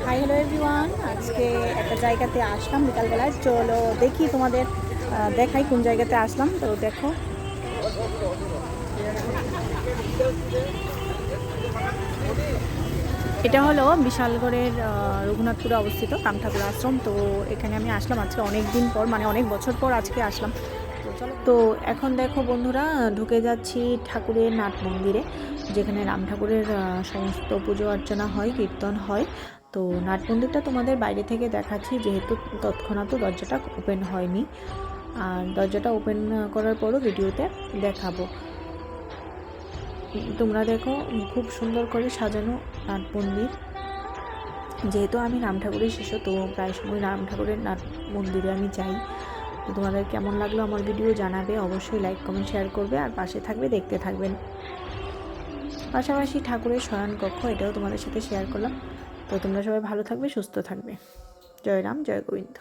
Hi hello everyone, আজকে একটা জায়গাতে আসলাম বিকালবেলায়। চলো দেখি তোমাদের দেখাই কোন জায়গাতে আসলাম। তো দেখো, এটা হলো বিশালগড়ের রঘুনাথপুরে অবস্থিত কাম ঠাকুর আশ্রম। তো এখানে আমি আসলাম আজকে অনেক দিন পর, মানে অনেক বছর পর আজকে আসলাম। তো চলো, তো এখন দেখো বন্ধুরা, ঢুকে যাচ্ছি ঠাকুরের নাট মন্দিরে, যেখানে রাম ঠাকুরের সমস্ত পুজো অর্চনা হয়, কীর্তন হয়। তো নাট মন্দিরটা তোমাদের বাইরে থেকে দেখাচ্ছি, যেহেতু তৎক্ষণাৎ দরজাটা ওপেন হয়নি, আর দরজাটা ওপেন করার পরও ভিডিওতে দেখাবো। তোমরা দেখো, খুব সুন্দর করে সাজানো নাট মন্দির। যেহেতু আমি রাম ঠাকুরের শিষ্য, তো প্রায় সময় রাম ঠাকুরের নাট মন্দিরে আমি যাই। তো তোমাদের কেমন লাগলো আমার ভিডিও জানাবে, অবশ্যই লাইক কমেন্ট শেয়ার করবে, আর পাশে থাকবে, দেখতে থাকবেন। পাশাপাশি ঠাকুরের শয়ন কক্ষ, এটাও তোমাদের সাথে শেয়ার করলাম। তো তোমরা সবাই ভালো থাকবে, সুস্থ থাকবে। জয় রাম, জয় গোবিন্দ।